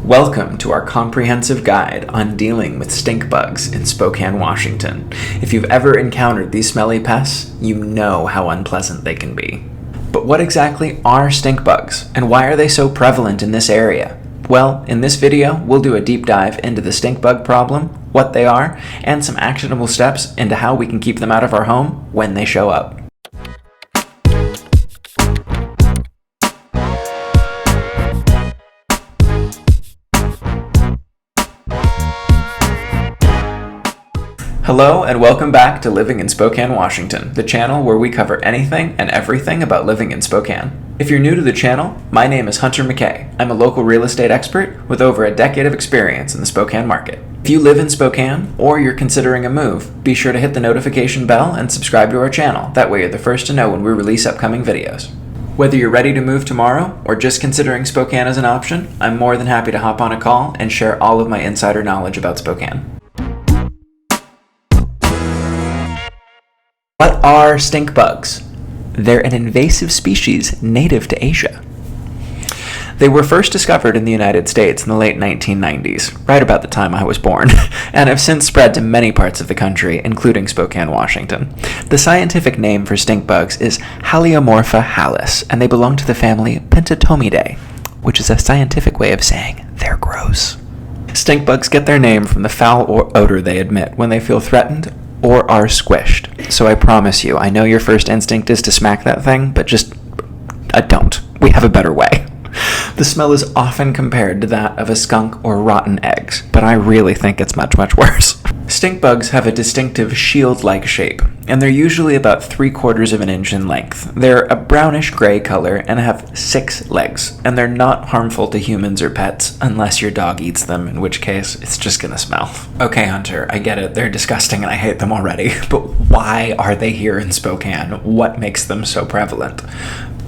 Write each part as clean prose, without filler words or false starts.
Welcome to our comprehensive guide on dealing with stink bugs in Spokane, Washington. If you've ever encountered these smelly pests, you know how unpleasant they can be. But what exactly are stink bugs, and why are they so prevalent in this area? Well, in this video, we'll do a deep dive into the stink bug problem, what they are, and some actionable steps into how we can keep them out of our home when they show up. Hello and welcome back to Living in Spokane, Washington, the channel where we cover anything and everything about living in Spokane. If you're new to the channel, my name is Hunter McKay. I'm a local real estate expert with over a decade of experience in the Spokane market. If you live in Spokane or you're considering a move, be sure to hit the notification bell and subscribe to our channel. That way you're the first to know when we release upcoming videos. Whether you're ready to move tomorrow or just considering Spokane as an option, I'm more than happy to hop on a call and share all of my insider knowledge about Spokane. What are stink bugs? They're an invasive species native to Asia. They were first discovered in the United States in the late 1990s, right about the time I was born, and have since spread to many parts of the country, including Spokane, Washington. The scientific name for stink bugs is Haliomorpha halis, and they belong to the family Pentatomidae, which is a scientific way of saying they're gross. Stink bugs get their name from the foul odor they emit when they feel threatened or are squished. So I promise you, I know your first instinct is to smack that thing, but just don't. We have a better way. The smell is often compared to that of a skunk or rotten eggs, but I really think it's much, much worse. Stink bugs have a distinctive shield-like shape, and they're usually about 3/4 of an inch in length. They're a brownish-gray color and have 6 legs, and they're not harmful to humans or pets unless your dog eats them, in which case it's just gonna smell. Okay, Hunter, I get it. They're disgusting and I hate them already, but why are they here in Spokane? What makes them so prevalent?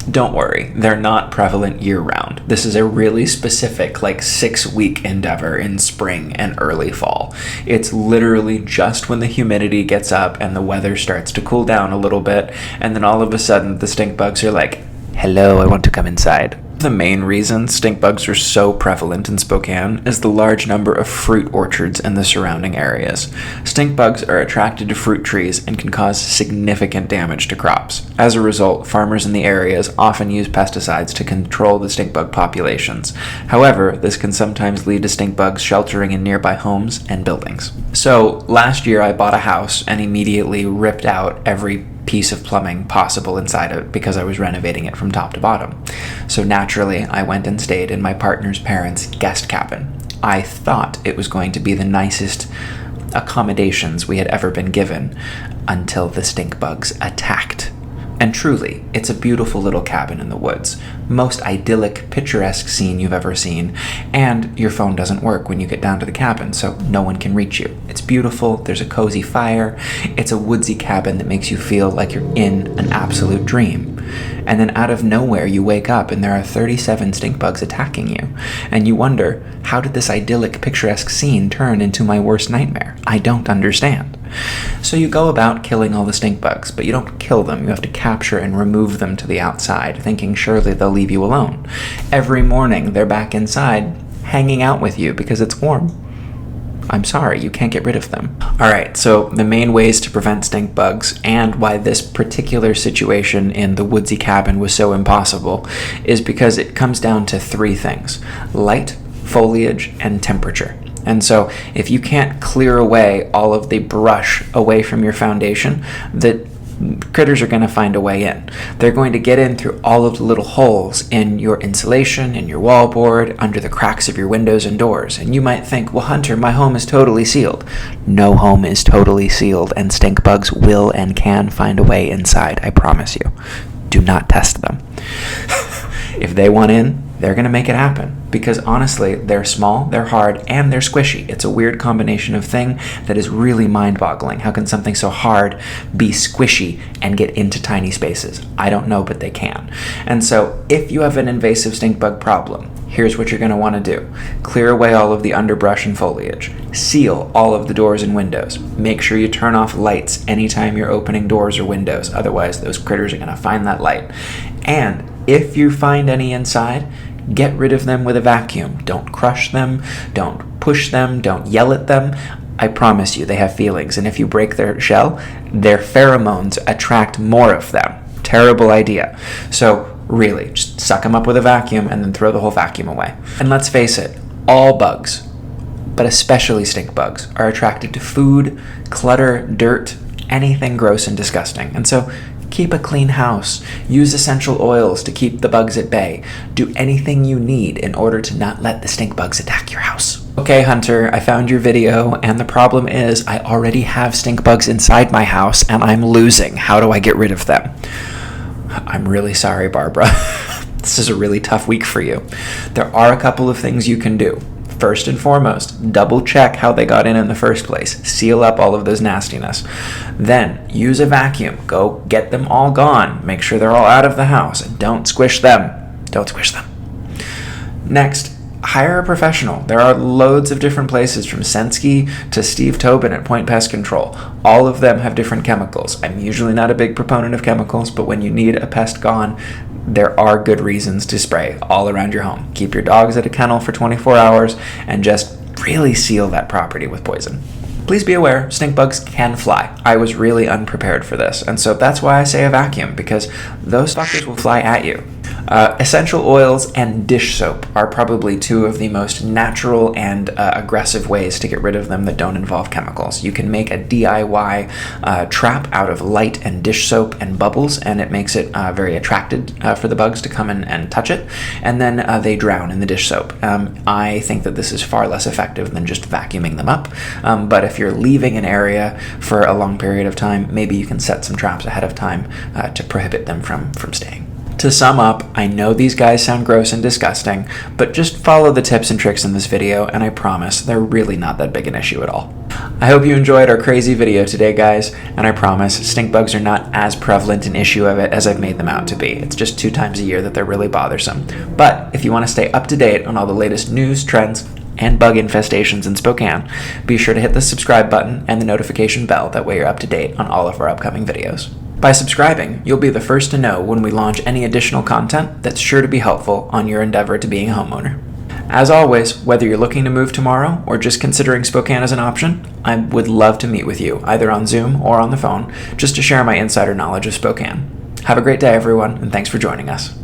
Don't worry, they're not prevalent year-round. This is a really specific, 6-week endeavor in spring and early fall. It's literally just when the humidity gets up and the weather starts to cool down a little bit, and then all of a sudden the stink bugs are like, "Hello, I want to come inside." The main reason stink bugs are so prevalent in Spokane is the large number of fruit orchards in the surrounding areas. Stink bugs are attracted to fruit trees and can cause significant damage to crops. As a result, farmers in the areas often use pesticides to control the stink bug populations. However, this can sometimes lead to stink bugs sheltering in nearby homes and buildings. So, last year I bought a house and immediately ripped out every piece of plumbing possible inside it because I was renovating it from top to bottom. So naturally, I went and stayed in my partner's parents' guest cabin. I thought it was going to be the nicest accommodations we had ever been given until the stink bugs attacked. And truly, it's a beautiful little cabin in the woods. Most idyllic, picturesque scene you've ever seen, and your phone doesn't work when you get down to the cabin, so no one can reach you. It's beautiful, there's a cozy fire, it's a woodsy cabin that makes you feel like you're in an absolute dream. And then out of nowhere you wake up and there are 37 stink bugs attacking you. And you wonder, how did this idyllic, picturesque scene turn into my worst nightmare? I don't understand. So you go about killing all the stink bugs, but you don't kill them. You have to capture and remove them to the outside, thinking surely they'll leave you alone. Every morning they're back inside, hanging out with you because it's warm. I'm sorry, you can't get rid of them. Alright, so the main ways to prevent stink bugs and why this particular situation in the woodsy cabin was so impossible is because it comes down to 3 things: light, foliage, and temperature. And so if you can't clear away all of the brush away from your foundation, the critters are going to find a way in. They're going to get in through all of the little holes in your insulation, in your wallboard, under the cracks of your windows and doors. And you might think, well, Hunter, my home is totally sealed. No home is totally sealed, and stink bugs will and can find a way inside, I promise you. Do not test them. If they want in, they're going to make it happen. Because honestly, they're small, they're hard, and they're squishy. It's a weird combination of thing that is really mind-boggling. How can something so hard be squishy and get into tiny spaces? I don't know, but they can. And so, if you have an invasive stink bug problem, here's what you're going to want to do. Clear away all of the underbrush and foliage. Seal all of the doors and windows. Make sure you turn off lights anytime you're opening doors or windows. Otherwise, those critters are going to find that light. And if you find any inside, Get rid of them with a vacuum. Don't crush them, don't push them, don't yell at them. I promise you, they have feelings, and if you break their shell, their pheromones attract more of them. Terrible idea. So really, just suck them up with a vacuum and then throw the whole vacuum away. And let's face it, all bugs, but especially stink bugs, are attracted to food, clutter, dirt, anything gross and disgusting. And so keep a clean house. Use essential oils to keep the bugs at bay. Do anything you need in order to not let the stink bugs attack your house. Okay, Hunter, I found your video, and the problem is I already have stink bugs inside my house, and I'm losing. How do I get rid of them? I'm really sorry, Barbara. This is a really tough week for you. There are a couple of things you can do. First and foremost, double check how they got in the first place. Seal up all of those nastiness. Then use a vacuum. Go get them all gone. Make sure they're all out of the house. Don't squish them. Don't squish them. Next, hire a professional. There are loads of different places, from Sensky to Steve Tobin at Point Pest Control. All of them have different chemicals. I'm usually not a big proponent of chemicals, but when you need a pest gone, there are good reasons to spray all around your home. Keep your dogs at a kennel for 24 hours and just really seal that property with poison. Please be aware, stink bugs can fly. I was really unprepared for this, and so that's why I say a vacuum, because those fuckers will fly at you. Essential oils and dish soap are probably two of the most natural and aggressive ways to get rid of them that don't involve chemicals. You can make a DIY trap out of light and dish soap and bubbles, and it makes it very attracted for the bugs to come in and touch it, and then they drown in the dish soap. I think that this is far less effective than just vacuuming them up, but if you're leaving an area for a long period of time, maybe you can set some traps ahead of time to prohibit them from staying. To sum up, I know these guys sound gross and disgusting, but just follow the tips and tricks in this video, and I promise they're really not that big an issue at all. I hope you enjoyed our crazy video today, guys, and I promise stink bugs are not as prevalent an issue of it as I've made them out to be. It's just 2 times a year that they're really bothersome. But if you want to stay up to date on all the latest news, trends, and bug infestations in Spokane, be sure to hit the subscribe button and the notification bell. That way you're up to date on all of our upcoming videos. By subscribing, you'll be the first to know when we launch any additional content that's sure to be helpful on your endeavor to being a homeowner. As always, whether you're looking to move tomorrow or just considering Spokane as an option, I would love to meet with you, either on Zoom or on the phone, just to share my insider knowledge of Spokane. Have a great day, everyone, and thanks for joining us.